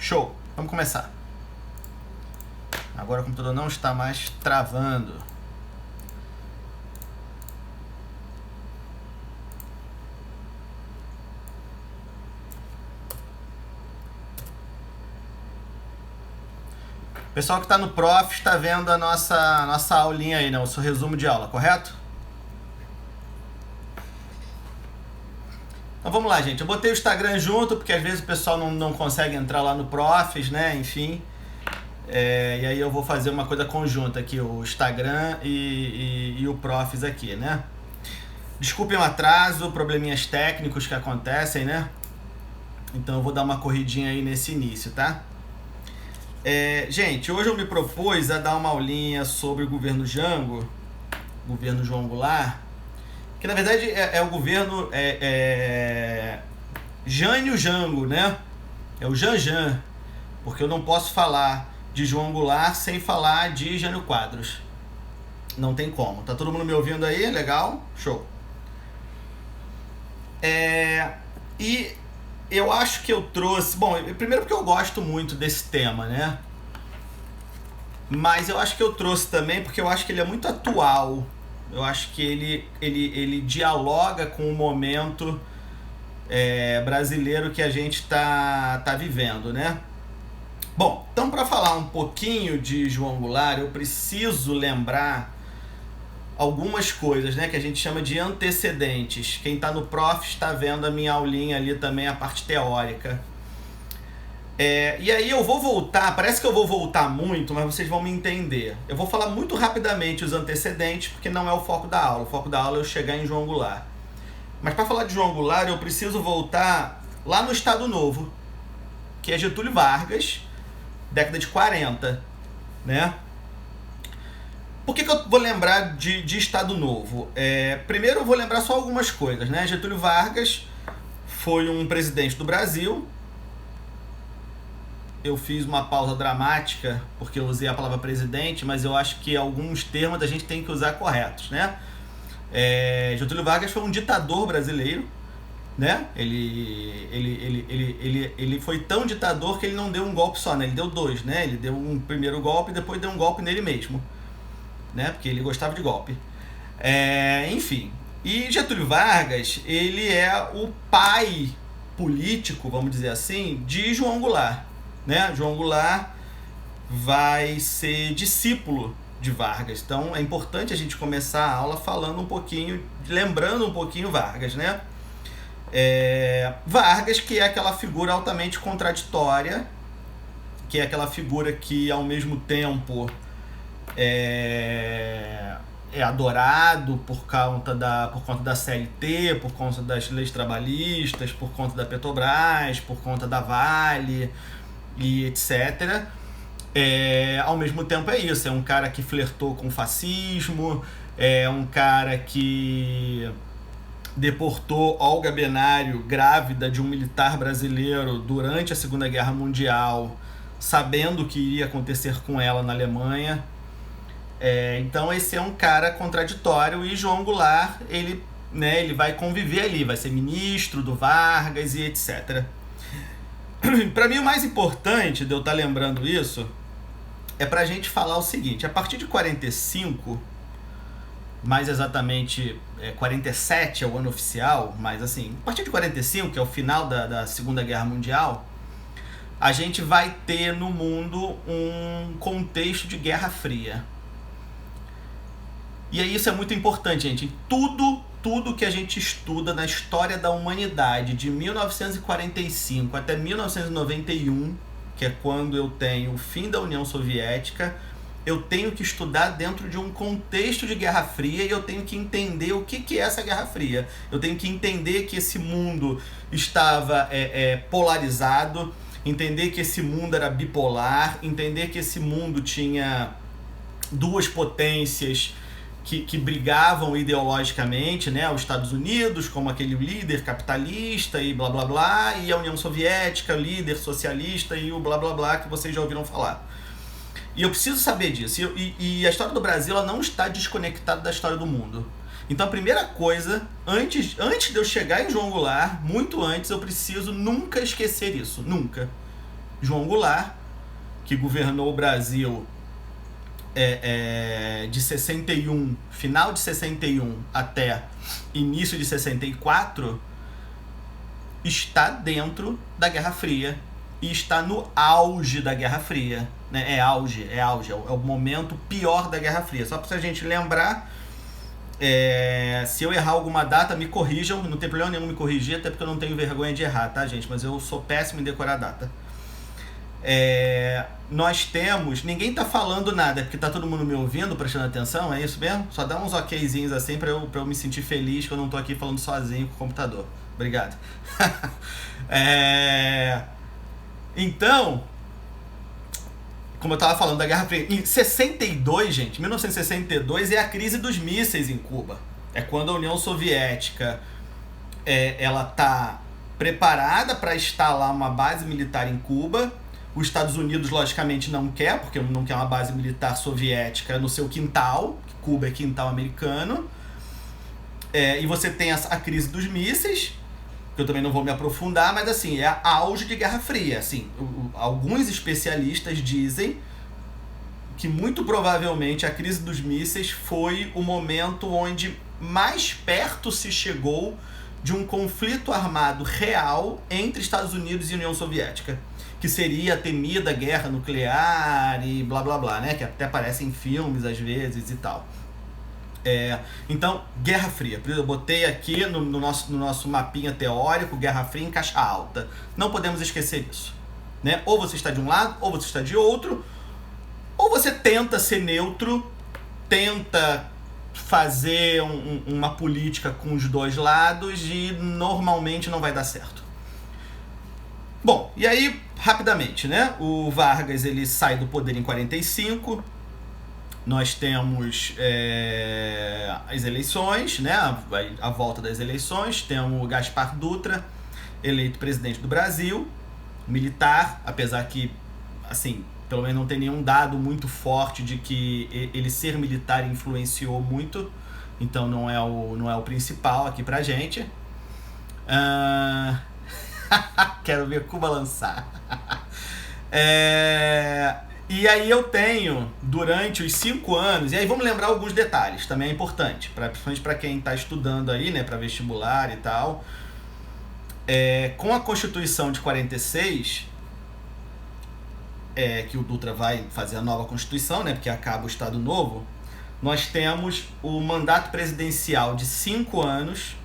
Show, vamos começar. Agora o computador não está mais travando. O pessoal que está no Prof está vendo a nossa aulinha aí, né? O seu resumo de aula, correto? Então vamos lá, gente. Eu botei o Instagram junto, porque às vezes o pessoal não consegue entrar lá no Profs, né? Enfim. E aí eu vou fazer uma coisa conjunta aqui, o Instagram e o Profs aqui, né? Desculpem o atraso, probleminhas técnicos que acontecem, né? Então eu vou dar uma corridinha aí nesse início, tá? Gente, hoje eu me propus a dar uma aulinha sobre o governo Jango, governo João Goulart, que na verdade é o governo Jânio Jango, né? É o Janjan, porque eu não posso falar de João Goulart sem falar de Jânio Quadros. Não tem como. Tá todo mundo me ouvindo aí? Legal? Show. E eu acho que eu trouxe... Bom, primeiro porque eu gosto muito desse tema, né? Mas eu acho que eu trouxe também porque eu acho que ele é muito atual. Eu acho que ele dialoga com o momento brasileiro que a gente tá vivendo, né? Bom, então para falar um pouquinho de João Goulart, eu preciso lembrar algumas coisas, né, que a gente chama de antecedentes. Quem está no Prof está vendo a minha aulinha ali também, a parte teórica. E aí eu vou voltar, parece que eu vou voltar muito, mas vocês vão me entender. Eu vou falar muito rapidamente os antecedentes, porque não é o foco da aula. O foco da aula é eu chegar em João Goulart. Mas para falar de João Goulart, eu preciso voltar lá no Estado Novo, que é Getúlio Vargas, década de 40, né? Por que eu vou lembrar de Estado Novo? Primeiro eu vou lembrar só algumas coisas, né? Getúlio Vargas foi um presidente do Brasil. Eu fiz uma pausa dramática porque eu usei a palavra presidente, mas eu acho que alguns termos a gente tem que usar corretos, né? Getúlio Vargas foi um ditador brasileiro, né? Ele foi tão ditador que ele não deu um golpe só, né? Ele deu dois, né? Ele deu um primeiro golpe e depois deu um golpe nele mesmo, né? Porque ele gostava de golpe. Enfim. E Getúlio Vargas, ele é o pai político, vamos dizer assim, de João Goulart, né? João Goulart vai ser discípulo de Vargas. Então é importante a gente começar a aula falando um pouquinho, lembrando um pouquinho Vargas, né? Vargas, que é aquela figura altamente contraditória, que é aquela figura que ao mesmo tempo é adorado por conta da CLT, por conta das leis trabalhistas, por conta da Petrobras, por conta da Vale e etc. Ao mesmo tempo é isso, é um cara que flertou com o fascismo, é um cara que deportou Olga Benário, grávida de um militar brasileiro, durante a Segunda Guerra Mundial, sabendo o que iria acontecer com ela na Alemanha. Então esse é um cara contraditório, e João Goulart, ele vai conviver ali, vai ser ministro do Vargas e etc. Para mim o mais importante de eu estar lembrando isso é para a gente falar o seguinte: a partir de 45, mais exatamente 47 é o ano oficial, mas assim, a partir de 45, que é o final da Segunda Guerra Mundial, a gente vai ter no mundo um contexto de Guerra Fria. E aí isso é muito importante, gente. Tudo que a gente estuda na história da humanidade, de 1945 até 1991, que é quando eu tenho o fim da União Soviética, eu tenho que estudar dentro de um contexto de Guerra Fria, e eu tenho que entender o que é essa Guerra Fria. Eu tenho que entender que esse mundo estava polarizado, entender que esse mundo era bipolar, entender que esse mundo tinha duas potências que brigavam ideologicamente, né? Os Estados Unidos como aquele líder capitalista e blá blá blá, e a União Soviética, líder socialista e o blá blá blá que vocês já ouviram falar. E eu preciso saber disso. E a história do Brasil, ela não está desconectada da história do mundo. Então a primeira coisa, antes de eu chegar em João Goulart, muito antes, eu preciso nunca esquecer isso. Nunca. João Goulart, que governou o Brasil de 61, final de 61 até início de 64, está dentro da Guerra Fria e está no auge da Guerra Fria, né? É o momento pior da Guerra Fria. Só para a gente lembrar, se eu errar alguma data, me corrijam, não tem problema nenhum me corrigir, até porque eu não tenho vergonha de errar, tá, gente? Mas eu sou péssimo em decorar data. Nós temos... Ninguém tá falando nada, porque tá todo mundo me ouvindo, prestando atenção, é isso mesmo? Só dá uns okzinhos assim pra eu me sentir feliz que eu não tô aqui falando sozinho com o computador. Obrigado. Então, como eu tava falando da Guerra Fria, em 62, gente, 1962 é a crise dos mísseis em Cuba. É quando a União Soviética ela tá preparada para instalar uma base militar em Cuba. Os Estados Unidos, logicamente, não quer, porque não quer uma base militar soviética no seu quintal, que Cuba é quintal americano. E você tem a crise dos mísseis, que eu também não vou me aprofundar, mas assim, é a auge de Guerra Fria. Assim, alguns especialistas dizem que muito provavelmente a crise dos mísseis foi o momento onde mais perto se chegou de um conflito armado real entre Estados Unidos e União Soviética, que seria a temida guerra nuclear e blá blá blá, né? Que até aparece em filmes às vezes e tal. Então, Guerra Fria. Eu botei aqui no nosso mapinha teórico, Guerra Fria em caixa alta. Não podemos esquecer isso, né? Ou você está de um lado, ou você está de outro, ou você tenta ser neutro, tenta fazer uma política com os dois lados e normalmente não vai dar certo. Bom, e aí, rapidamente, né? O Vargas, ele sai do poder em 45. Nós temos as eleições, né? A volta das eleições. Temos o Gaspar Dutra, eleito presidente do Brasil, militar, apesar que, assim, pelo menos não tem nenhum dado muito forte de que ele ser militar influenciou muito. Então não é o principal aqui pra gente. Quero ver Cuba lançar. E aí eu tenho, durante os 5 anos, e aí vamos lembrar alguns detalhes, também é importante, principalmente para quem está estudando aí, né, para vestibular e tal. Com a Constituição de 46, que o Dutra vai fazer a nova Constituição, né, porque acaba o Estado Novo, nós temos o mandato presidencial de 5 anos,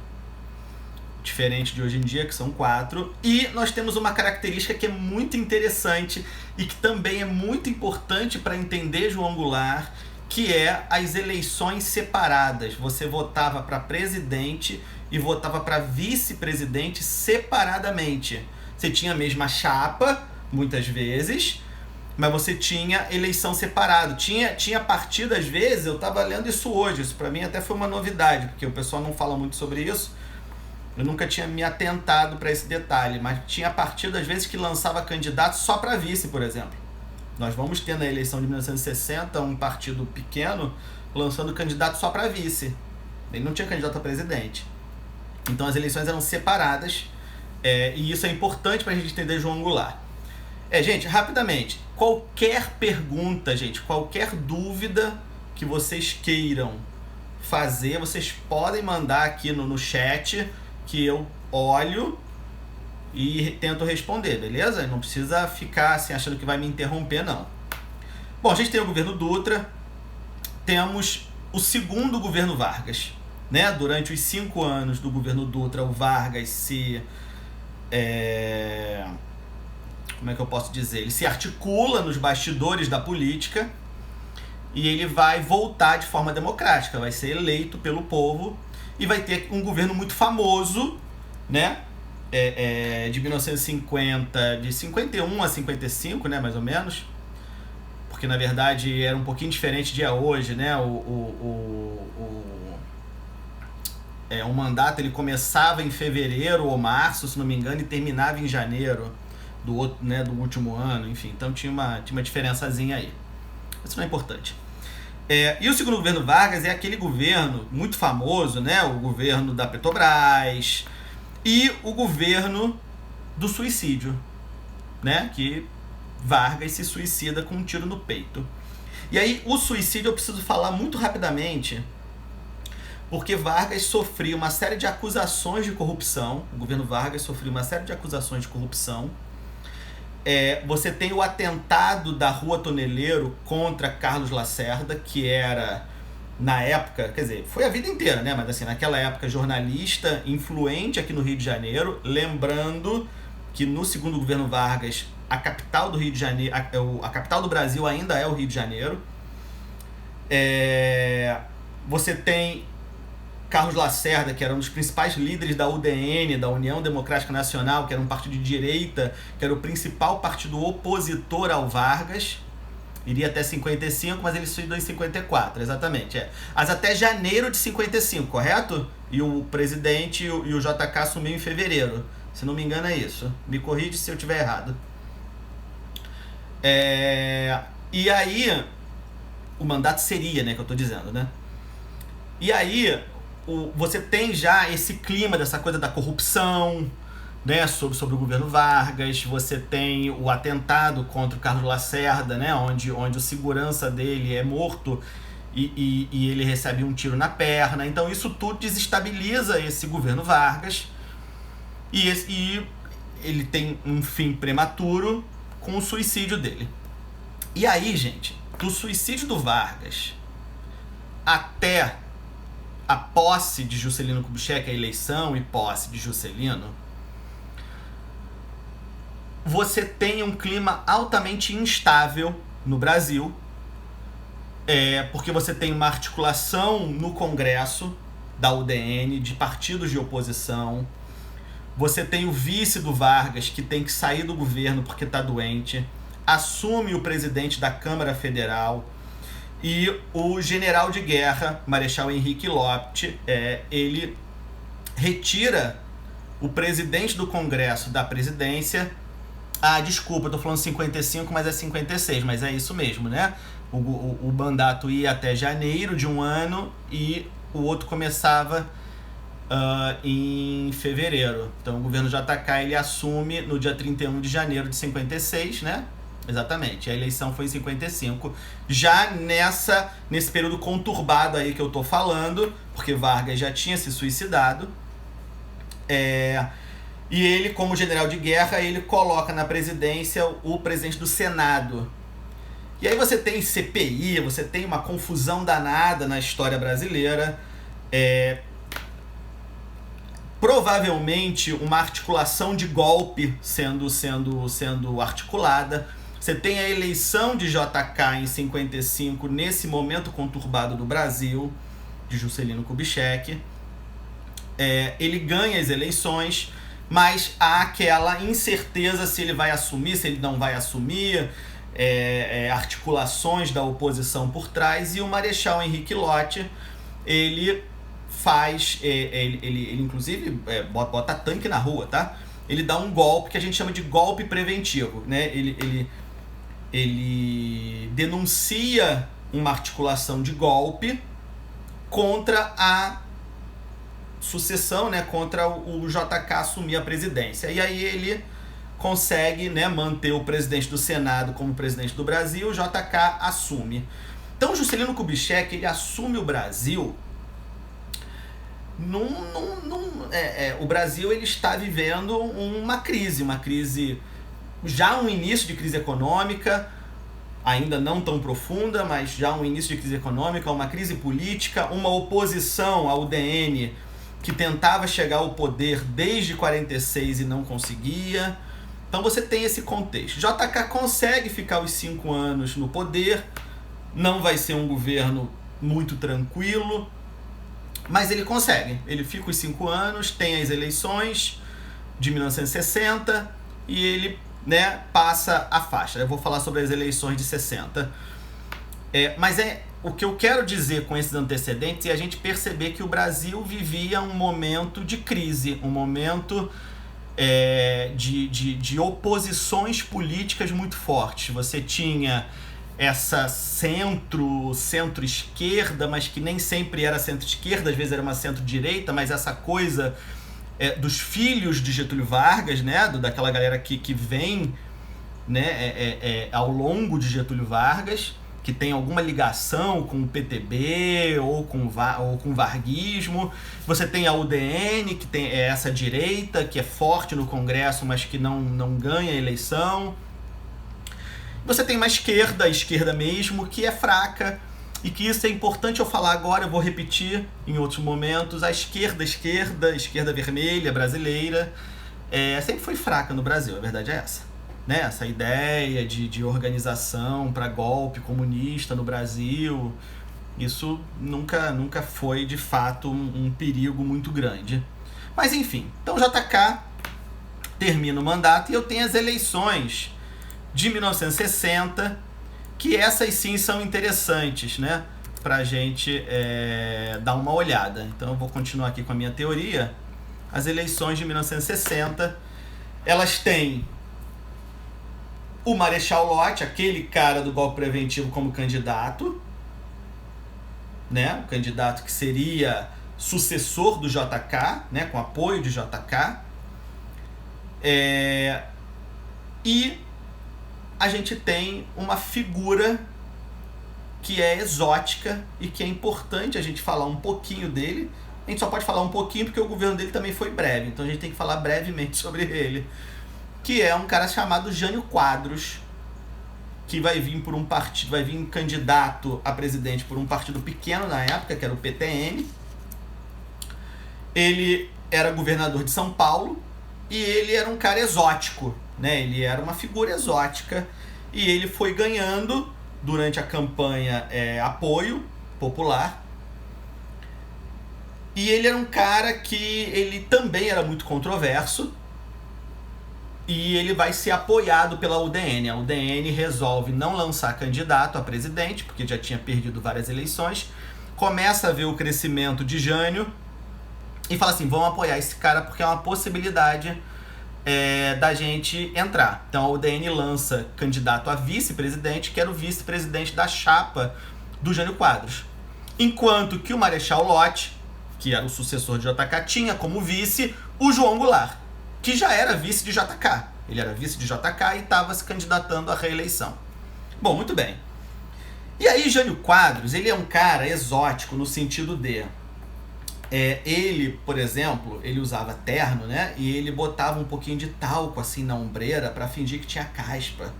diferente de hoje em dia, que são 4, e nós temos uma característica que é muito interessante e que também é muito importante para entender João Goulart, que é as eleições separadas. Você votava para presidente e votava para vice-presidente separadamente. Você tinha a mesma chapa, muitas vezes, mas você tinha eleição separada. Tinha partido, às vezes, eu estava lendo isso hoje, isso para mim até foi uma novidade, porque o pessoal não fala muito sobre isso. Eu nunca tinha me atentado para esse detalhe, mas tinha partido, às vezes, que lançava candidato só para vice, por exemplo. Nós vamos ter na eleição de 1960 um partido pequeno lançando candidato só para vice. Ele não tinha candidato a presidente. Então as eleições eram separadas, e isso é importante para a gente entender João Goulart. Gente, rapidamente, qualquer pergunta, gente, qualquer dúvida que vocês queiram fazer, vocês podem mandar aqui no chat, que eu olho e tento responder, beleza? Não precisa ficar assim achando que vai me interromper, não. Bom, a gente tem o governo Dutra, temos o segundo governo Vargas, né? Durante os 5 anos do governo Dutra, o Vargas se... como é que eu posso dizer? Ele se articula nos bastidores da política e ele vai voltar de forma democrática, vai ser eleito pelo povo e vai ter um governo muito famoso, né? De 1950, de 51 a 55, né, mais ou menos, porque na verdade era um pouquinho diferente de hoje, né? O mandato ele começava em fevereiro ou março, se não me engano, e terminava em janeiro do último ano, enfim, então tinha uma diferençazinha aí. Isso não é importante. E o segundo governo Vargas é aquele governo muito famoso, né? O governo da Petrobras e o governo do suicídio, né? Que Vargas se suicida com um tiro no peito. E aí, o suicídio eu preciso falar muito rapidamente, porque Vargas sofreu uma série de acusações de corrupção. O governo Vargas sofreu uma série de acusações de corrupção. Você tem o atentado da Rua Toneleiro contra Carlos Lacerda, que era, na época, quer dizer, foi a vida inteira, né? Mas assim, naquela época, jornalista influente aqui no Rio de Janeiro. Lembrando que no segundo governo Vargas, a capital do Rio de Janeiro, a capital do Brasil ainda é o Rio de Janeiro. Você tem Carlos Lacerda, que era um dos principais líderes da UDN, da União Democrática Nacional, que era um partido de direita, que era o principal partido opositor ao Vargas. Iria até 55, mas ele suicidou em 54, exatamente. Mas até janeiro de 55, correto? E o presidente e o JK assumiu em fevereiro. Se não me engano é isso. Me corrige se eu estiver errado. E aí, o mandato seria, né, que eu tô dizendo, né? E aí, você tem já esse clima dessa coisa da corrupção, né, sobre o governo Vargas. Você tem o atentado contra o Carlos Lacerda, né, onde o segurança dele é morto e ele recebe um tiro na perna. Então isso tudo desestabiliza esse governo Vargas e ele tem um fim prematuro com o suicídio dele. E aí, gente, do suicídio do Vargas até a posse de Juscelino Kubitschek, a eleição e posse de Juscelino, você tem um clima altamente instável no Brasil, porque você tem uma articulação no Congresso da UDN, de partidos de oposição. Você tem o vice do Vargas, que tem que sair do governo porque está doente, assume o presidente da Câmara Federal, e o general de guerra, Marechal Henrique Lopes, ele retira o presidente do Congresso da presidência. Desculpa, eu tô falando 55, mas é 56, mas é isso mesmo, né? O mandato ia até janeiro de um ano e o outro começava em fevereiro. Então o governo JK ele assume no dia 31 de janeiro de 56, né? Exatamente, a eleição foi em 55, já nesse período conturbado aí que eu tô falando, porque Vargas já tinha se suicidado, e ele, como general de guerra, ele coloca na presidência o presidente do Senado. E aí você tem CPI, você tem uma confusão danada na história brasileira, provavelmente uma articulação de golpe sendo articulada. Você tem a eleição de JK em 55, nesse momento conturbado do Brasil, de Juscelino Kubitschek. Ele ganha as eleições, mas há aquela incerteza se ele vai assumir, se ele não vai assumir, articulações da oposição por trás, e o Marechal Henrique Lopes, ele faz, ele inclusive bota tanque na rua, tá? Ele dá um golpe que a gente chama de golpe preventivo, né? Ele denuncia uma articulação de golpe contra a sucessão, né, contra o JK assumir a presidência. E aí ele consegue, né, manter o presidente do Senado como presidente do Brasil, o JK assume. Então Juscelino Kubitschek, ele assume o Brasil o Brasil ele está vivendo uma crise, já um início de crise econômica, ainda não tão profunda, mas já um início de crise econômica, uma crise política, uma oposição ao UDN que tentava chegar ao poder desde 46 e não conseguia. Então você tem esse contexto. JK consegue ficar os 5 anos no poder, não vai ser um governo muito tranquilo, mas ele consegue. Ele fica os 5 anos, tem as eleições de 1960 e ele, né, passa a faixa. Eu vou falar sobre as eleições de 60. Mas o que eu quero dizer com esses antecedentes é a gente perceber que o Brasil vivia um momento de crise, um momento de oposições políticas muito fortes. Você tinha essa centro-esquerda, mas que nem sempre era centro-esquerda, às vezes era uma centro-direita, mas essa coisa dos filhos de Getúlio Vargas, né, daquela galera que vem né, ao longo de Getúlio Vargas, que tem alguma ligação com o PTB ou com o varguismo. Você tem a UDN, que tem essa direita, que é forte no Congresso, mas que não ganha a eleição. Você tem uma esquerda, a esquerda mesmo, que é fraca, e que isso é importante eu falar agora, eu vou repetir em outros momentos. A esquerda vermelha brasileira, sempre foi fraca no Brasil, a verdade é essa. Né? Essa ideia de organização para golpe comunista no Brasil, isso nunca foi de fato um perigo muito grande. Mas enfim, então o JK termina o mandato e eu tenho as eleições de 1960, que essas sim são interessantes, né? Pra gente dar uma olhada. Então eu vou continuar aqui com a minha teoria. As eleições de 1960, elas têm o Marechal Lott, aquele cara do golpe preventivo, como candidato, né? O candidato que seria sucessor do JK, né? Com apoio de JK. E a gente tem uma figura que é exótica e que é importante a gente falar um pouquinho dele. A gente só pode falar um pouquinho porque o governo dele também foi breve, então a gente tem que falar brevemente sobre ele, que é um cara chamado Jânio Quadros, que vai vir por um partido, vai vir candidato a presidente por um partido pequeno na época, que era o PTN. Ele era governador de São Paulo e ele era um cara exótico, né? Ele era uma figura exótica e ele foi ganhando durante a campanha apoio popular. E ele era um cara que ele também era muito controverso e ele vai ser apoiado pela UDN. A UDN resolve não lançar candidato a presidente, porque já tinha perdido várias eleições, começa a ver o crescimento de Jânio e fala assim, vamos apoiar esse cara porque é uma possibilidade da gente entrar. Então a UDN lança candidato a vice-presidente, que era o vice-presidente da chapa do Jânio Quadros. Enquanto que o Marechal Lott, que era o sucessor de JK, tinha como vice o João Goulart, que já era vice de JK. Ele era vice de JK e estava se candidatando à reeleição. Bom, muito bem. E aí Jânio Quadros, ele é um cara exótico no sentido de... ele, por exemplo, ele usava terno, né? E ele botava um pouquinho de talco assim na ombreira para fingir que tinha caspa,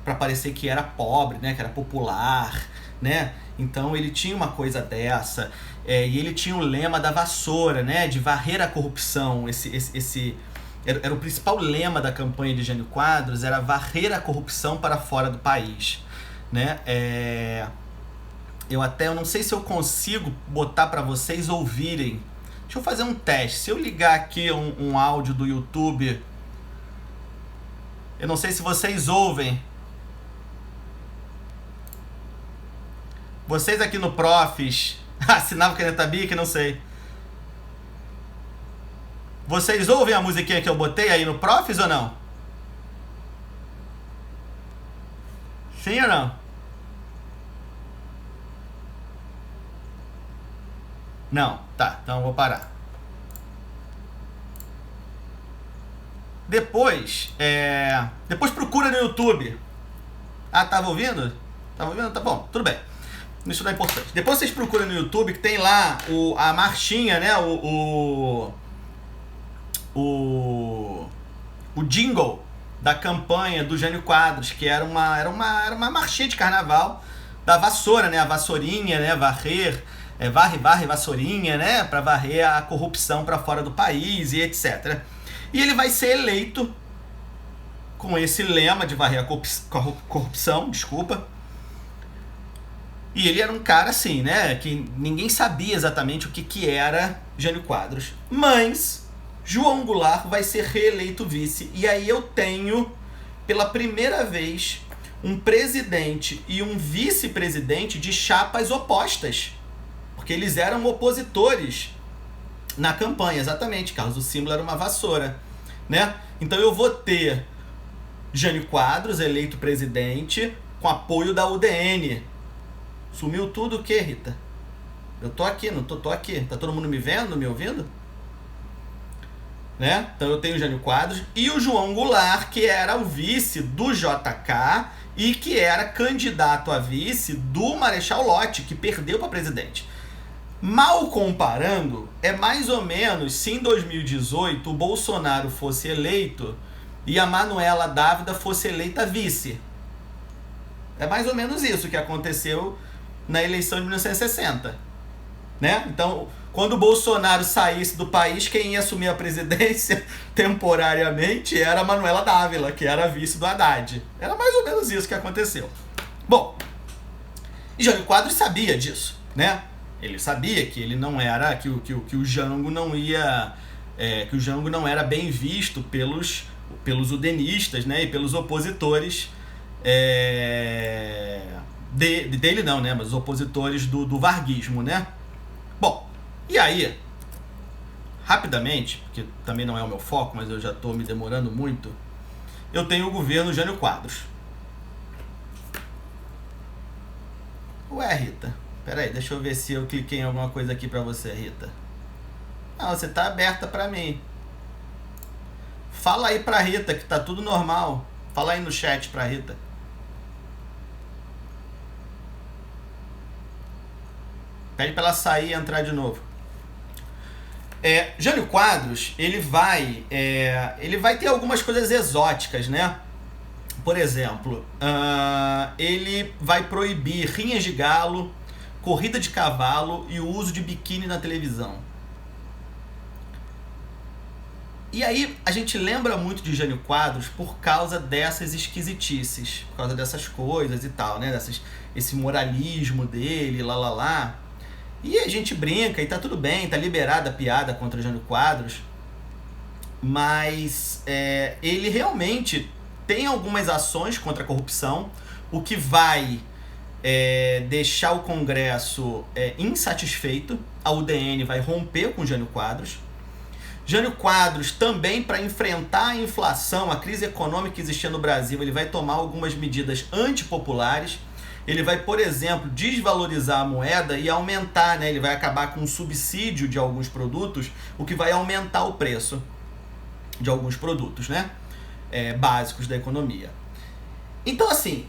para parecer que era pobre, né? Que era popular, né? Então ele tinha uma coisa dessa. E ele tinha o lema da vassoura, né? De varrer a corrupção. Era o principal lema da campanha de Jânio Quadros, era varrer a corrupção para fora do país, né? Eu não sei se eu consigo botar para vocês ouvirem. Deixa eu fazer um teste. Se eu ligar aqui um áudio do YouTube, eu não sei se vocês ouvem. Vocês aqui no Profis, assinava Caneta Bic, não sei. Vocês ouvem a musiquinha que eu botei aí no Profis ou não? Sim ou não? Não, tá, então eu vou parar. Depois procura no YouTube. Ah, tava ouvindo? Tava ouvindo? Tá bom, tudo bem. Isso não é importante. Depois vocês procuram no YouTube que tem lá a marchinha, né? O jingle da campanha do Jânio Quadros, que era uma marchinha de carnaval da vassoura, né? A vassourinha, né? Varrer, varre, vassourinha, né? Para varrer a corrupção para fora do país e etc. E ele vai ser eleito com esse lema de varrer a corrupção, desculpa. E ele era um cara assim, né? Que ninguém sabia exatamente o que era Jânio Quadros. Mas João Goulart vai ser reeleito vice. E aí eu tenho, pela primeira vez, um presidente e um vice-presidente de chapas opostas. Porque eles eram opositores na campanha, exatamente. Carlos, o símbolo era uma vassoura, né? Então eu vou ter Jânio Quadros eleito presidente com apoio da UDN. Sumiu tudo o que, Rita? Eu tô aqui, não tô aqui. Tá todo mundo me vendo, me ouvindo? né? Então eu tenho o Jânio Quadros e o João Goulart, que era o vice do JK e que era candidato a vice do Marechal Lott, que perdeu para presidente. Mal comparando, é mais ou menos se em 2018 o Bolsonaro fosse eleito e a Manuela Dávila fosse eleita vice. É mais ou menos isso que aconteceu na eleição de 1960, né? Então, quando o Bolsonaro saísse do país, quem ia assumir a presidência temporariamente era a Manuela Dávila, que era a vice do Haddad. Era mais ou menos isso que aconteceu. Bom, e Jânio Quadros sabia disso, né? Ele sabia que ele não era, que o Jango não ia, que o Jango não era bem visto pelos udenistas, né? E pelos opositores dele não, né? Mas os opositores do varguismo, né? Bom, e aí, rapidamente, porque também não é o meu foco, mas eu já estou me demorando muito, eu tenho o governo Jânio Quadros. Ué, Rita, peraí, deixa eu ver se eu cliquei em alguma coisa aqui pra você, Rita. Não, você tá aberta pra mim. Fala aí pra Rita que tá tudo normal. Fala aí no chat pra Rita. Pede pra ela sair e entrar de novo. Jânio Quadros, ele vai ter algumas coisas exóticas, né? Por exemplo, ele vai proibir rinhas de galo, corrida de cavalo e o uso de biquíni na televisão. E aí a gente lembra muito de Jânio Quadros por causa dessas esquisitices, por causa dessas coisas e tal, né? Esse moralismo dele, lá. E a gente brinca e tá tudo bem, tá liberada a piada contra Jânio Quadros, mas ele realmente tem algumas ações contra a corrupção, o que vai deixar o Congresso insatisfeito. A UDN vai romper com Jânio Quadros. Jânio Quadros também, para enfrentar a inflação, a crise econômica que existia no Brasil, ele vai tomar algumas medidas antipopulares. Ele vai, por exemplo, desvalorizar a moeda e aumentar, né? Ele vai acabar com o subsídio de alguns produtos, o que vai aumentar o preço de alguns produtos, né? Básicos da economia. Então, assim,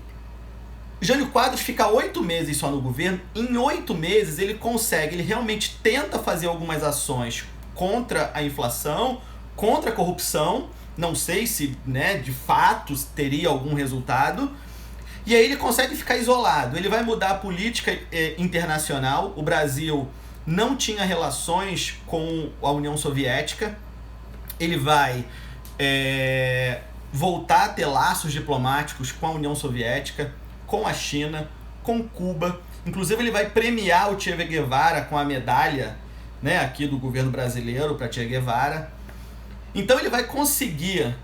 Jânio Quadros fica 8 meses só no governo. Em 8 meses ele consegue, ele realmente tenta fazer algumas ações contra a inflação, contra a corrupção. Não sei se, né, de fato teria algum resultado. E aí ele consegue ficar isolado. Ele vai mudar a política internacional. O Brasil não tinha relações com a União Soviética. Ele vai voltar a ter laços diplomáticos com a União Soviética, com a China, com Cuba. Inclusive ele vai premiar o Che Guevara com a medalha, né, aqui do governo brasileiro para Che Guevara. Então ele vai conseguir,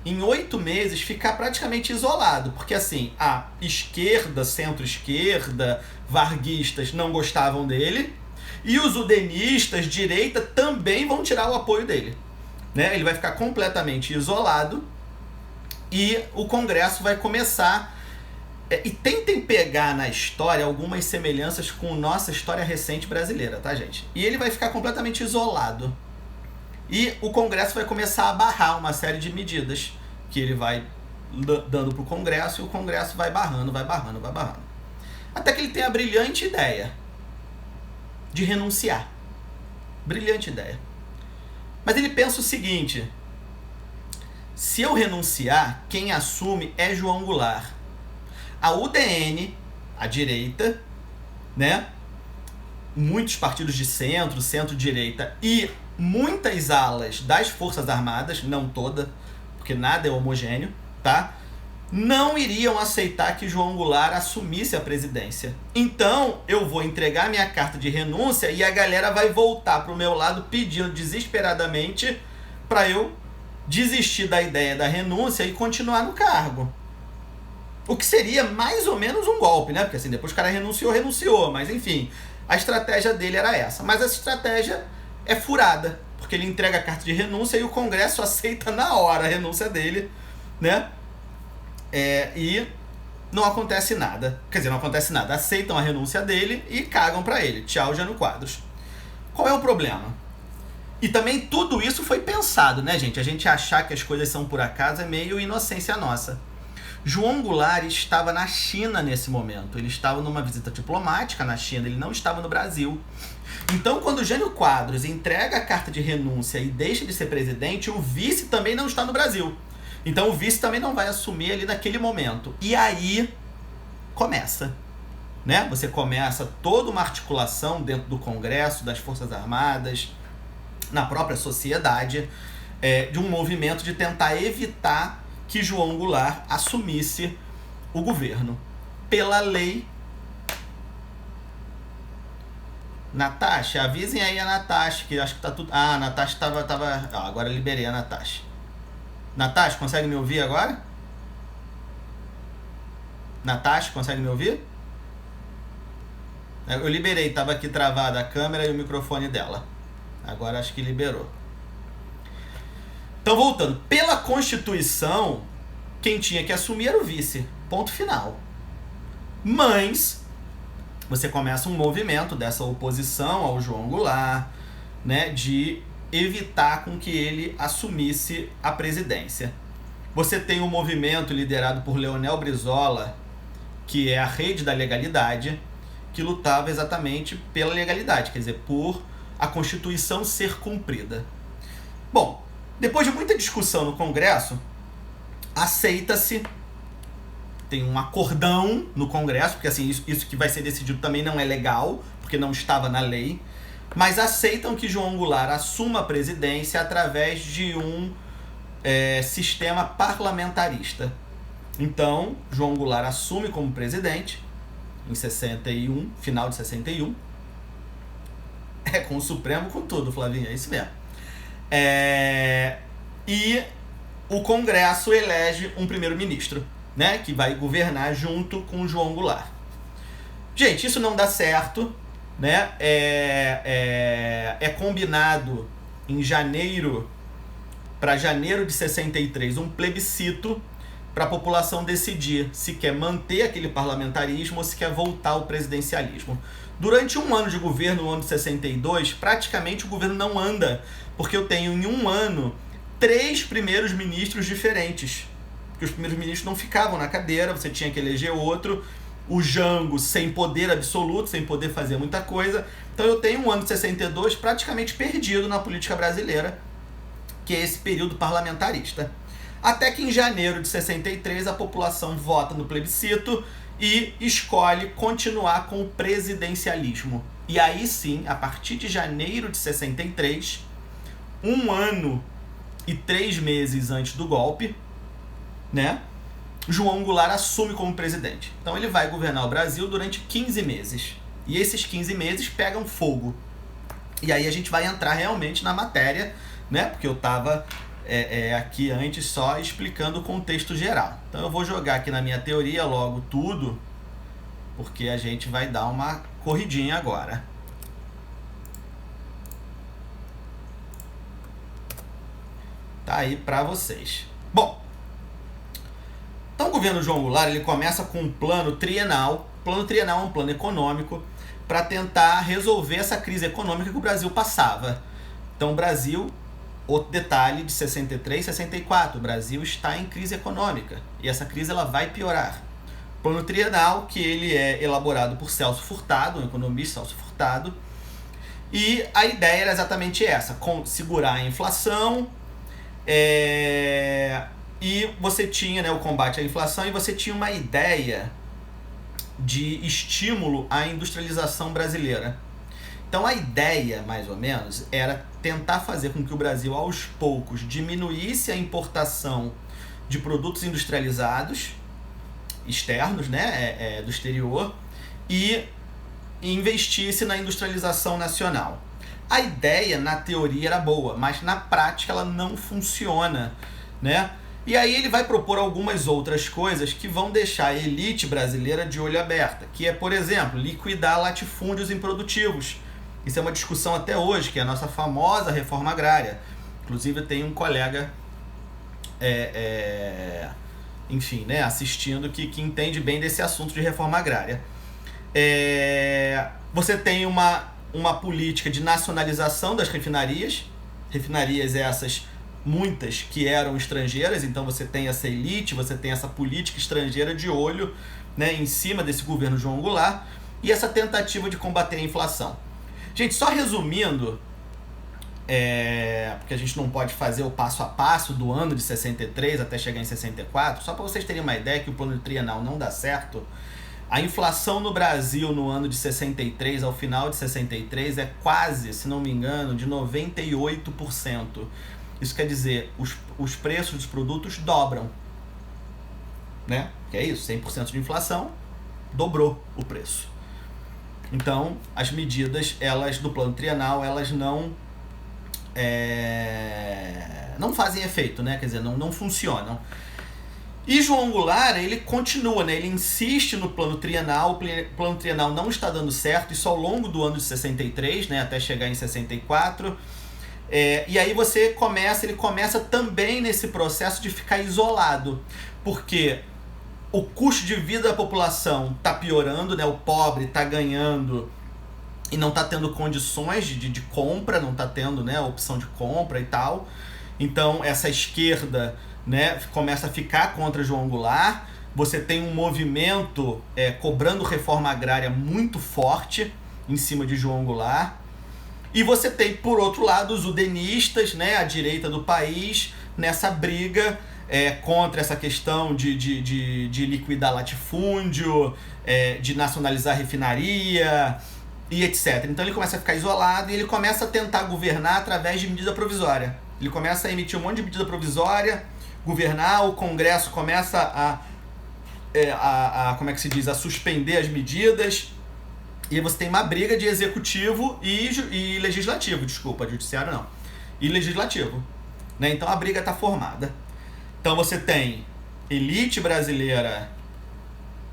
em 8 meses, ficar praticamente isolado, porque assim, a esquerda, centro-esquerda, varguistas não gostavam dele, e os udenistas, direita, também vão tirar o apoio dele, né? Ele vai ficar completamente isolado e o Congresso vai começar. E tentem pegar na história algumas semelhanças com nossa história recente brasileira, tá, gente? E ele vai ficar completamente isolado. E o Congresso vai começar a barrar uma série de medidas que ele vai dando pro Congresso, e o Congresso vai barrando. Até que ele tem a brilhante ideia de renunciar. Brilhante ideia. Mas ele pensa o seguinte: se eu renunciar, quem assume é João Goulart. A UDN, a direita, né? Muitos partidos de centro, centro-direita e muitas alas das Forças Armadas, não toda, porque nada é homogêneo, tá? Não iriam aceitar que João Goulart assumisse a presidência. Então, eu vou entregar minha carta de renúncia e a galera vai voltar pro meu lado pedindo desesperadamente para eu desistir da ideia da renúncia e continuar no cargo. O que seria mais ou menos um golpe, né? Porque assim, depois o cara renunciou, mas enfim, a estratégia dele era essa. Mas essa estratégia é furada, porque ele entrega a carta de renúncia e o Congresso aceita na hora a renúncia dele, né? E não acontece nada. Quer dizer, não acontece nada. Aceitam a renúncia dele e cagam pra ele. Tchau, Jânio Quadros. Qual é o problema? E também tudo isso foi pensado, né, gente? A gente achar que as coisas são por acaso é meio inocência nossa. João Goulart estava na China nesse momento. Ele estava numa visita diplomática na China, ele não estava no Brasil. Então, quando Jânio Quadros entrega a carta de renúncia e deixa de ser presidente, o vice também não está no Brasil. Então, o vice também não vai assumir ali naquele momento. E aí, começa. Né? Você começa toda uma articulação dentro do Congresso, das Forças Armadas, na própria sociedade, de um movimento de tentar evitar que João Goulart assumisse o governo. Pela lei... Natasha, avisem aí a Natasha, que eu acho que tá tudo... Ah, a Natasha tava... Ah, agora eu liberei a Natasha. Natasha, consegue me ouvir agora? Natasha, consegue me ouvir? Eu liberei, tava aqui travada a câmera e o microfone dela. Agora acho que liberou. Então, voltando. Pela Constituição, quem tinha que assumir era o vice. Ponto final. Mas você começa um movimento dessa oposição ao João Goulart, né, de evitar com que ele assumisse a presidência. Você tem um movimento liderado por Leonel Brizola, que é a Rede da Legalidade, que lutava exatamente pela legalidade, quer dizer, por a Constituição ser cumprida. Bom, depois de muita discussão no Congresso, aceita-se, tem um acordão no Congresso, porque assim, isso que vai ser decidido também não é legal, porque não estava na lei, mas aceitam que João Goulart assuma a presidência através de um sistema parlamentarista. Então, João Goulart assume como presidente em 61, final de 61. Com o Supremo, com tudo, Flavinha, é isso mesmo. E o Congresso elege um primeiro-ministro, né, que vai governar junto com João Goulart. Gente, isso não dá certo, né? É combinado em janeiro, para janeiro de 63, um plebiscito para a população decidir se quer manter aquele parlamentarismo ou se quer voltar ao presidencialismo. Durante um ano de governo, no ano de 62, praticamente o governo não anda, porque eu tenho em um ano 3 primeiros ministros diferentes. Porque os primeiros ministros não ficavam na cadeira, você tinha que eleger outro. O Jango sem poder absoluto, sem poder fazer muita coisa. Então eu tenho um ano de 62 praticamente perdido na política brasileira, que é esse período parlamentarista. Até que em janeiro de 63 a população vota no plebiscito e escolhe continuar com o presidencialismo. E aí sim, a partir de janeiro de 63, um ano e 3 meses antes do golpe, né, João Goulart assume como presidente. Então ele vai governar o Brasil durante 15 meses. E esses 15 meses pegam fogo. E aí a gente vai entrar realmente na matéria, né, porque eu estava aqui antes só explicando o contexto geral. Então eu vou jogar aqui na minha teoria logo tudo, porque a gente vai dar uma corridinha agora. Tá aí para vocês. Bom, então o governo João Goulart ele começa com um plano trienal. O plano trienal é um plano econômico para tentar resolver essa crise econômica que o Brasil passava. Então o Brasil... Outro detalhe de 63, 64, o Brasil está em crise econômica e essa crise ela vai piorar. Plano trienal, que ele é elaborado por Celso Furtado, um economista, Celso Furtado, e a ideia era exatamente essa, segurar a inflação, e você tinha, né, o combate à inflação, e você tinha uma ideia de estímulo à industrialização brasileira. Então a ideia, mais ou menos, era tentar fazer com que o Brasil, aos poucos, diminuísse a importação de produtos industrializados, externos, né, do exterior, e investisse na industrialização nacional. A ideia, na teoria, era boa, mas na prática ela não funciona, né? E aí ele vai propor algumas outras coisas que vão deixar a elite brasileira de olho aberta, que é, por exemplo, liquidar latifúndios improdutivos. Isso é uma discussão até hoje, que é a nossa famosa reforma agrária. Inclusive, eu tenho um colega, enfim, né, assistindo, que entende bem desse assunto de reforma agrária. Você tem uma política de nacionalização das refinarias, refinarias essas, muitas que eram estrangeiras, então você tem essa elite, você tem essa política estrangeira de olho, né, em cima desse governo João Goulart, e essa tentativa de combater a inflação. Gente, só resumindo, porque a gente não pode fazer o passo a passo do ano de 63 até chegar em 64, só para vocês terem uma ideia que o plano trienal não dá certo. A inflação no Brasil no ano de 63, ao final de 63, é quase, se não me engano, de 98%. Isso quer dizer, os preços dos produtos dobram, né? Que é isso, 100% de inflação, dobrou o preço. Então, as medidas, elas do plano trienal, elas não fazem efeito, né? Quer dizer, não funcionam. E João Goulart, ele continua, né? Ele insiste no plano trienal, o plano trienal não está dando certo, isso ao longo do ano de 63, né? Até chegar em 64. E aí ele começa também nesse processo de ficar isolado, porque o custo de vida da população está piorando, né? O pobre está ganhando e não está tendo condições de compra, não está tendo, né, opção de compra e tal. Então essa esquerda, né, começa a ficar contra João Goulart. Você tem um movimento cobrando reforma agrária muito forte em cima de João Goulart. E você tem, por outro lado, os udenistas, né, a direita do país, nessa briga contra essa questão de liquidar latifúndio, de nacionalizar refinaria e etc. Então ele começa a ficar isolado e ele começa a tentar governar através de medida provisória. Ele começa a emitir um monte de medida provisória, governar, o Congresso começa como é que se diz, a suspender as medidas. E você tem uma briga de executivo e legislativo, desculpa, judiciário não, e legislativo, né? Então a briga está formada. Então você tem elite brasileira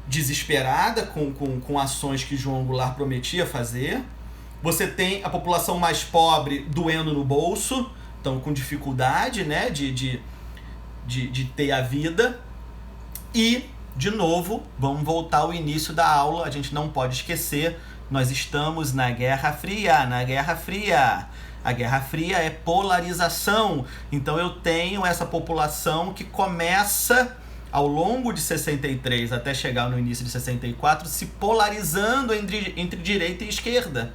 desesperada com ações que João Goulart prometia fazer. Você tem a população mais pobre doendo no bolso, então com dificuldade, né, de ter a vida. E, de novo, vamos voltar ao início da aula, a gente não pode esquecer, nós estamos na Guerra Fria, A Guerra Fria é polarização, então eu tenho essa população que começa, ao longo de 63 até chegar no início de 64, se polarizando entre direita e esquerda.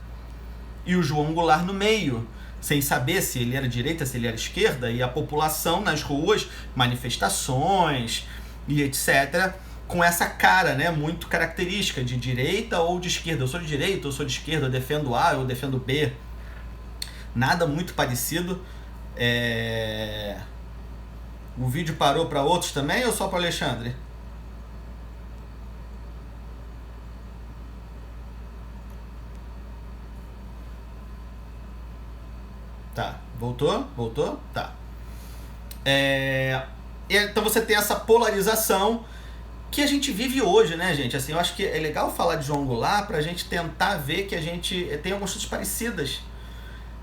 E o João Goulart no meio, sem saber se ele era direita, se ele era esquerda, e a população nas ruas, manifestações e etc., com essa cara, né, muito característica de direita ou de esquerda. Eu sou de direita, eu sou de esquerda, eu defendo A, eu defendo B. Nada muito parecido. O vídeo parou para outros também ou só para Alexandre? Tá, voltou? Tá. Então você tem essa polarização que a gente vive hoje, né, gente? Assim, eu acho que é legal falar de João Goulart pra gente tentar ver que a gente tem algumas coisas parecidas.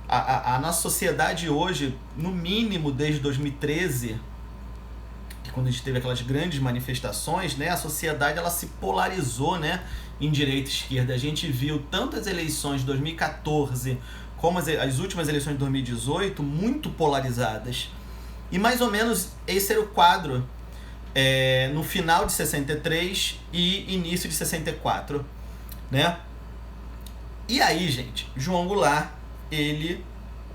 A nossa sociedade hoje, no mínimo desde 2013, que quando a gente teve aquelas grandes manifestações, né, a sociedade ela se polarizou, né, em direita e esquerda. A gente viu tanto as eleições de 2014 como as últimas eleições de 2018 muito polarizadas. E mais ou menos esse era o quadro no final de 63 e início de 64, né? E aí, gente, João Goulart, ele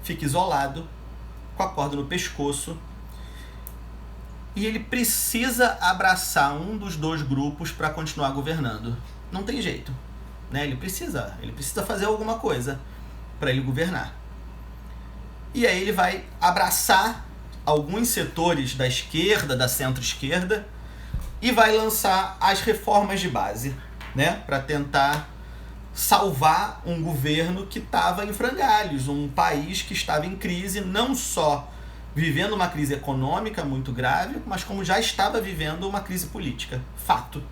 fica isolado, com a corda no pescoço, e ele precisa abraçar um dos dois grupos para continuar governando. Não tem jeito, né? Ele precisa fazer alguma coisa para ele governar. E aí ele vai abraçar alguns setores da esquerda, da centro-esquerda, e vai lançar as reformas de base, né, para tentar salvar um governo que estava em frangalhos, um país que estava em crise, não só vivendo uma crise econômica muito grave, mas como já estava vivendo uma crise política, fato.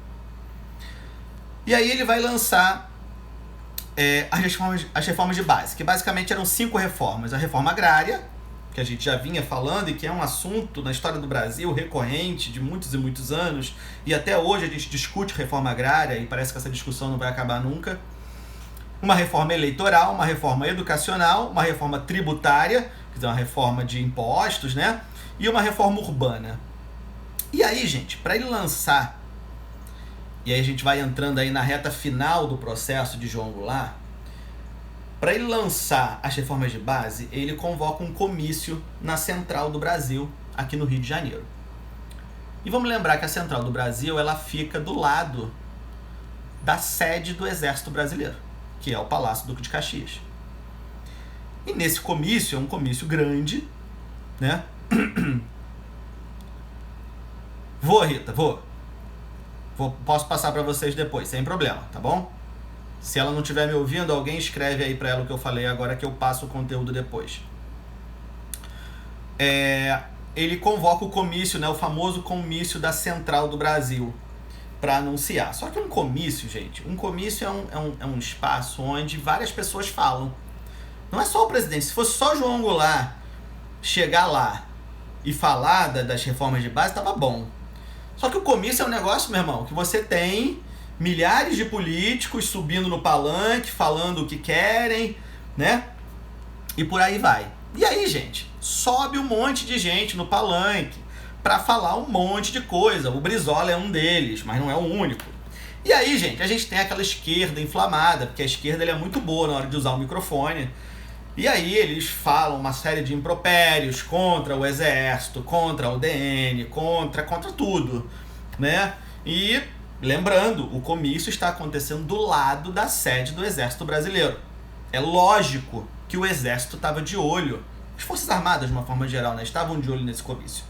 E aí ele vai lançar as reformas de base, que basicamente eram 5 reformas. A reforma agrária, que a gente já vinha falando e que é um assunto na história do Brasil recorrente de muitos e muitos anos, e até hoje a gente discute reforma agrária e parece que essa discussão não vai acabar nunca. Uma reforma eleitoral, uma reforma educacional, uma reforma tributária, quer dizer, uma reforma de impostos, né? E uma reforma urbana. E aí, gente, para ele lançar, e aí a gente vai entrando aí na reta final do processo de João Goulart, para ele lançar as reformas de base, ele convoca um comício na Central do Brasil, aqui no Rio de Janeiro. E vamos lembrar que a Central do Brasil, ela fica do lado da sede do Exército Brasileiro, que é o Palácio Duque de Caxias. E nesse comício, é um comício grande, né? Vou, Rita, vou. Posso passar para vocês depois, sem problema, tá bom? Se ela não estiver me ouvindo, alguém escreve aí para ela o que eu falei agora, que eu passo o conteúdo depois. Ele convoca o comício, né, o famoso comício da Central do Brasil, para anunciar. Só que um comício, gente, um comício é um espaço onde várias pessoas falam. Não é só o presidente. Se fosse só João Goulart chegar lá e falar das reformas de base, tava bom. Só que o comício é um negócio, meu irmão, que você tem milhares de políticos subindo no palanque, falando o que querem, né? E por aí vai. E aí, gente, sobe um monte de gente no palanque para falar um monte de coisa. O Brizola é um deles, mas não é o único. E aí, gente, a gente tem aquela esquerda inflamada, porque a esquerda é muito boa na hora de usar o microfone. E aí eles falam uma série de impropérios contra o Exército, contra o DN, contra tudo, né? E lembrando, o comício está acontecendo do lado da sede do Exército Brasileiro. É lógico que o Exército estava de olho, as Forças Armadas, de uma forma geral, né, estavam de olho nesse comício.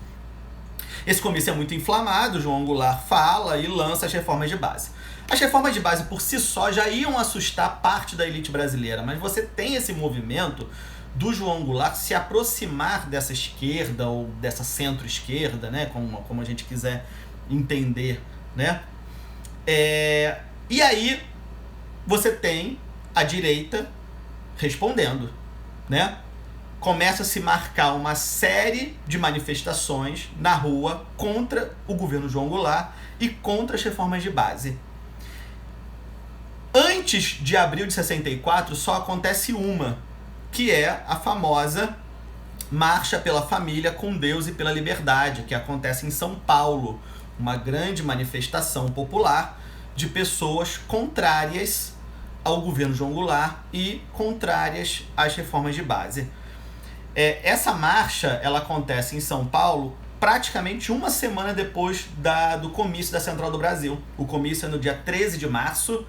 Esse comício é muito inflamado, João Goulart fala e lança as reformas de base. As reformas de base por si só já iam assustar parte da elite brasileira, mas você tem esse movimento do João Goulart se aproximar dessa esquerda ou dessa centro-esquerda, né, como a gente quiser entender, né? E aí você tem a direita respondendo, né? Começa a se marcar uma série de manifestações na rua contra o governo João Goulart e contra as reformas de base. Antes de abril de 64, só acontece uma, que é a famosa Marcha pela Família, com Deus e pela Liberdade, que acontece em São Paulo, uma grande manifestação popular de pessoas contrárias ao governo João Goulart e contrárias às reformas de base. Essa marcha, ela acontece em São Paulo praticamente uma semana depois do comício da Central do Brasil. O comício é no dia 13 de março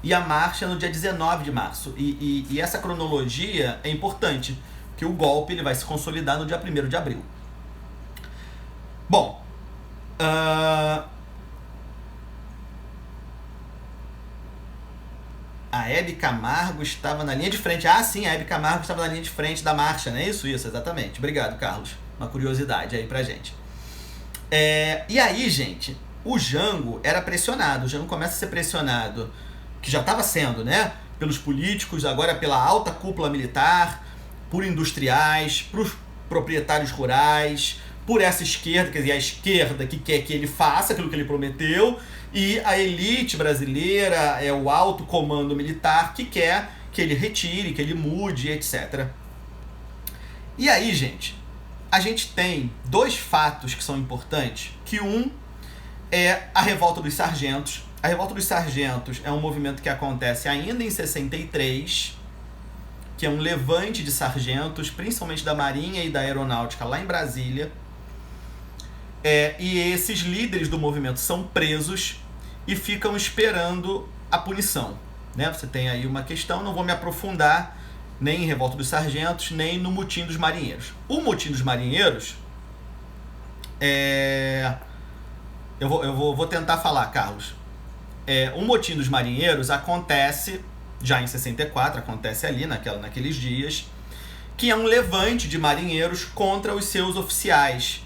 e a marcha é no dia 19 de março. E essa cronologia é importante, que o golpe ele vai se consolidar no dia 1º de abril. Bom, a Hebe Camargo estava na linha de frente. Ah, sim, a Hebe Camargo estava na linha de frente da marcha, né? Isso, exatamente. Obrigado, Carlos. Uma curiosidade aí pra gente. E aí, gente, o Jango era pressionado. O Jango começa a ser pressionado, que já estava sendo, né? Pelos políticos, agora pela alta cúpula militar, por industriais, por proprietários rurais, por essa esquerda, quer dizer, a esquerda que quer que ele faça aquilo que ele prometeu, e a elite brasileira, o alto comando militar que quer que ele retire, que ele mude, etc. E aí, gente, a gente tem dois fatos que são importantes, que um é a Revolta dos Sargentos. A Revolta dos Sargentos é um movimento que acontece ainda em 63, que é um levante de sargentos, principalmente da Marinha e da Aeronáutica, lá em Brasília. E esses líderes do movimento são presos e ficam esperando a punição, né? Você tem aí uma questão, não vou me aprofundar nem em Revolta dos Sargentos, nem no Motim dos Marinheiros. O Motim dos Marinheiros eu vou tentar falar, Carlos. O Motim dos Marinheiros acontece já em 64, acontece ali naqueles dias, que é um levante de marinheiros contra os seus oficiais.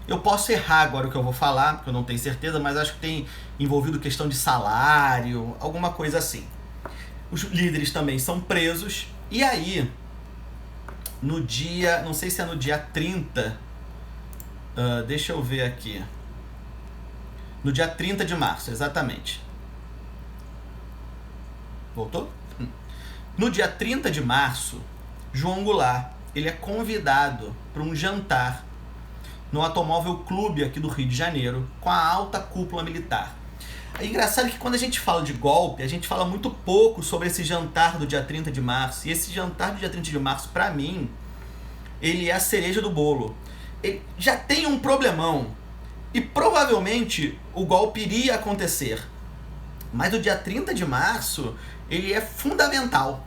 Eu posso errar agora o que eu vou falar, porque eu não tenho certeza, mas acho que tem envolvido questão de salário, alguma coisa assim. Os líderes também são presos, e aí, no dia, não sei se é no dia 30, deixa eu ver aqui, no dia 30 de março, exatamente. Voltou? No dia 30 de março, João Goulart ele é convidado para um jantar no Automóvel Clube aqui do Rio de Janeiro, com a alta cúpula militar. É engraçado que quando a gente fala de golpe, a gente fala muito pouco sobre esse jantar do dia 30 de março. E esse jantar do dia 30 de março, para mim, ele é a cereja do bolo. Ele já tem um problemão. E provavelmente o golpe iria acontecer. Mas o dia 30 de março, ele é fundamental.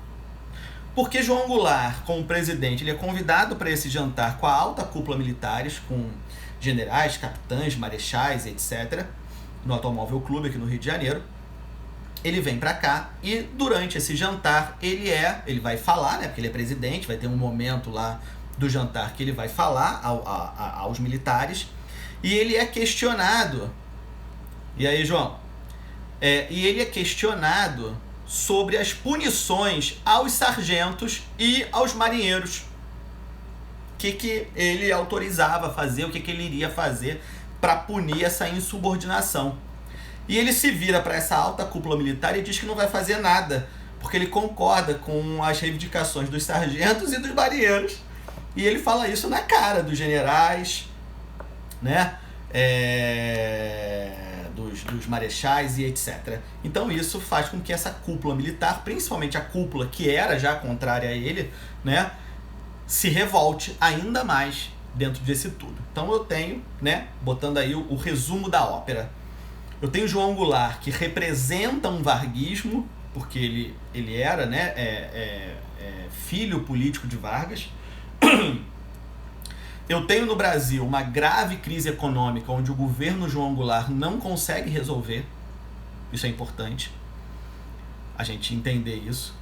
Porque João Goulart, como presidente, ele é convidado para esse jantar com a alta cúpula militares, com generais, capitães, marechais, etc., no Automóvel Clube aqui no Rio de Janeiro. Ele vem para cá e durante esse jantar ele vai falar, né, porque ele é presidente, vai ter um momento lá do jantar que ele vai falar aos militares, e ele é questionado. E aí, João? E ele é questionado sobre as punições aos sargentos e aos marinheiros. O que ele autorizava a fazer, o que ele iria fazer para punir essa insubordinação. E ele se vira para essa alta cúpula militar e diz que não vai fazer nada, porque ele concorda com as reivindicações dos sargentos e dos marinheiros. E ele fala isso na cara dos generais, né? Dos marechais e etc. Então isso faz com que essa cúpula militar, principalmente a cúpula que era já contrária a ele, né, se revolte ainda mais dentro desse tudo. Então eu tenho, né, botando aí o resumo da ópera, eu tenho João Goulart, que representa um varguismo, porque ele era, né, filho político de Vargas. Eu tenho no Brasil uma grave crise econômica onde o governo João Goulart não consegue resolver. Isso é importante a gente entender isso.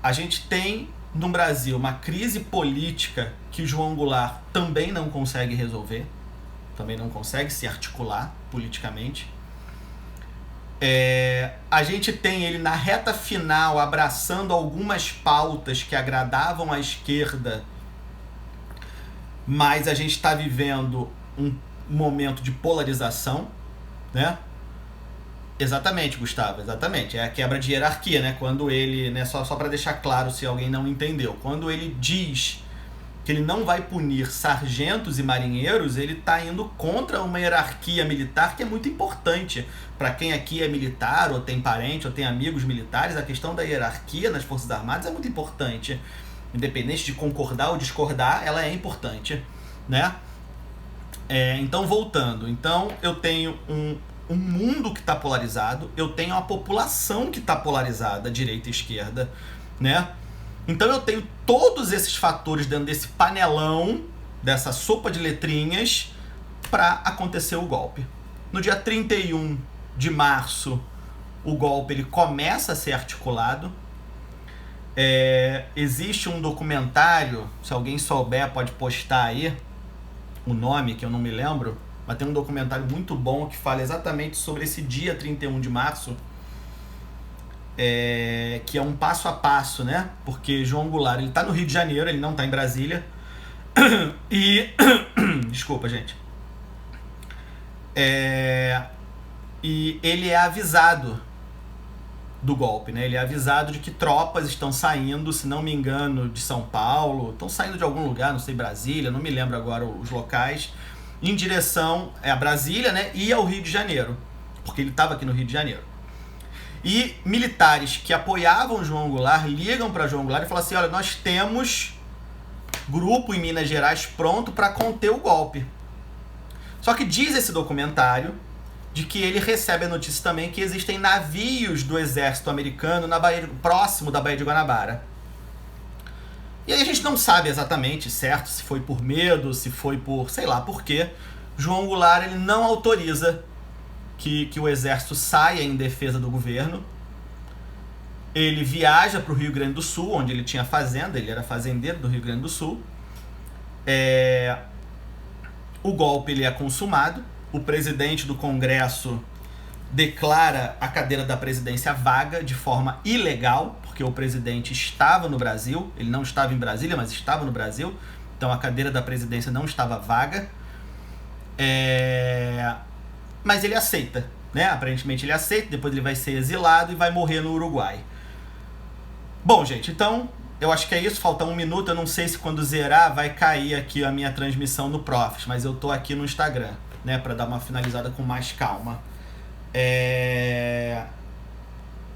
A gente tem no Brasil uma crise política que João Goulart também não consegue resolver, também não consegue se articular politicamente. A gente tem ele na reta final abraçando algumas pautas que agradavam a esquerda, mas a gente está vivendo um momento de polarização, né? Exatamente, Gustavo, exatamente. É a quebra de hierarquia, né? Quando ele, né, só para deixar claro se alguém não entendeu, quando ele diz que ele não vai punir sargentos e marinheiros, ele está indo contra uma hierarquia militar que é muito importante. Para quem aqui é militar, ou tem parente, ou tem amigos militares, a questão da hierarquia nas Forças Armadas é muito importante. Independente de concordar ou discordar, ela é importante, né? Então, voltando. Então, eu tenho um mundo que está polarizado, eu tenho uma população que está polarizada, direita e esquerda, né? Então eu tenho todos esses fatores dentro desse panelão, dessa sopa de letrinhas, para acontecer o golpe. No dia 31 de março, o golpe ele começa a ser articulado. Existe um documentário, se alguém souber pode postar aí o nome, que eu não me lembro, mas tem um documentário muito bom que fala exatamente sobre esse dia 31 de março, que é um passo a passo, né? Porque João Goulart, ele tá no Rio de Janeiro, ele não tá em Brasília. E desculpa, gente. E ele é avisado do golpe, né? Ele é avisado de que tropas estão saindo, se não me engano, de São Paulo, estão saindo de algum lugar, não sei, Brasília, não me lembro agora os locais, em direção a Brasília, né? E ao Rio de Janeiro, porque ele estava aqui no Rio de Janeiro. E militares que apoiavam João Goulart ligam para João Goulart e falam assim: olha, nós temos grupo em Minas Gerais pronto para conter o golpe. Só que diz esse documentário de que ele recebe a notícia também que existem navios do exército americano próximo da Baía de Guanabara. E aí a gente não sabe exatamente, certo, se foi por medo, se foi por, sei lá por quê. João Goulart ele não autoriza que o exército saia em defesa do governo. Ele viaja para o Rio Grande do Sul, onde ele tinha fazenda, ele era fazendeiro do Rio Grande do Sul. O golpe ele é consumado, o presidente do Congresso declara a cadeira da presidência vaga de forma ilegal, porque o presidente estava no Brasil, ele não estava em Brasília, mas estava no Brasil, então a cadeira da presidência não estava vaga. Mas ele aceita, né? Aparentemente ele aceita, depois ele vai ser exilado e vai morrer no Uruguai. Bom, gente, então eu acho que é isso, falta 1 minuto. Eu não sei se quando zerar vai cair aqui a minha transmissão no Profs, mas eu tô aqui no Instagram, né, para dar uma finalizada com mais calma.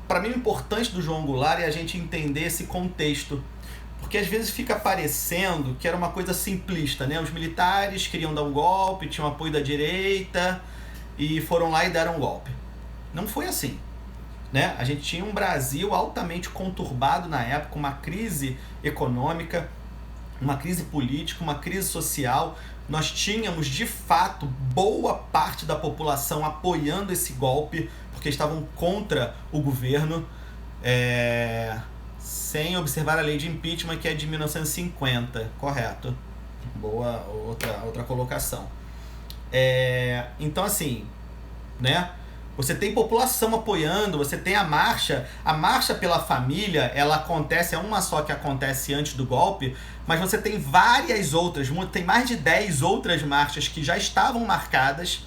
Para mim, o importante do João Goulart é a gente entender esse contexto, porque às vezes fica parecendo que era uma coisa simplista, né? Os militares queriam dar um golpe, tinham apoio da direita e foram lá e deram um golpe. Não foi assim, né? A gente tinha um Brasil altamente conturbado na época, uma crise econômica, uma crise política, uma crise social. Nós tínhamos, de fato, boa parte da população apoiando esse golpe, porque estavam contra o governo, sem observar a lei de impeachment, que é de 1950, correto. Boa, outra colocação. Então, assim, né? Você tem população apoiando, você tem a marcha pela família, ela acontece, é uma só que acontece antes do golpe, mas você tem várias outras, tem mais de 10 outras marchas que já estavam marcadas,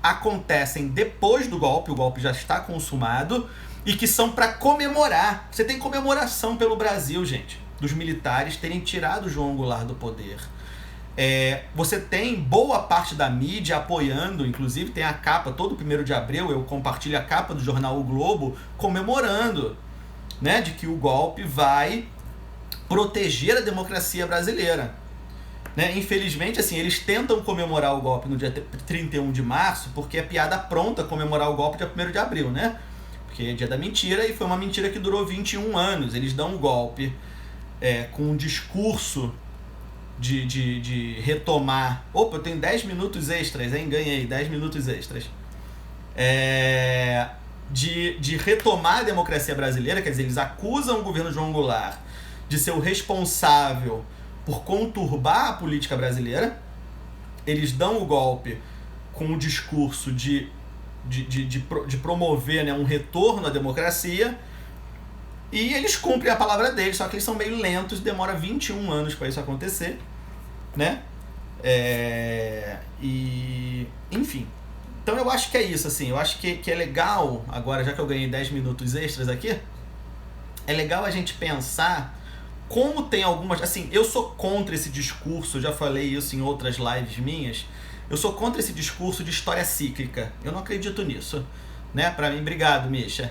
acontecem depois do golpe, o golpe já está consumado, e que são para comemorar. Você tem comemoração pelo Brasil, gente, dos militares terem tirado o João Goulart do poder. Você tem boa parte da mídia apoiando, inclusive tem a capa, todo 1º de abril eu compartilho a capa do jornal O Globo comemorando, né, de que o golpe vai proteger a democracia brasileira, né? Infelizmente, assim, eles tentam comemorar o golpe no dia 31 de março porque é piada pronta comemorar o golpe dia 1º de abril, né? Porque é dia da mentira e foi uma mentira que durou 21 anos. Eles dão um golpe com um discurso de retomar. Opa, eu tenho 10 minutos extras, hein? Ganhei 10 minutos extras. De retomar a democracia brasileira, quer dizer, eles acusam o governo João Goulart de ser o responsável por conturbar a política brasileira. Eles dão o golpe com o discurso de promover, né, um retorno à democracia. E eles cumprem a palavra deles, só que eles são meio lentos, demora 21 anos para isso acontecer, né? Enfim. Então eu acho que é isso, assim, eu acho que é legal, agora já que eu ganhei 10 minutos extras aqui, é legal a gente pensar como tem algumas... Assim, eu sou contra esse discurso, já falei isso em outras lives minhas, eu sou contra esse discurso de história cíclica, eu não acredito nisso, né? Para mim, obrigado, Misha.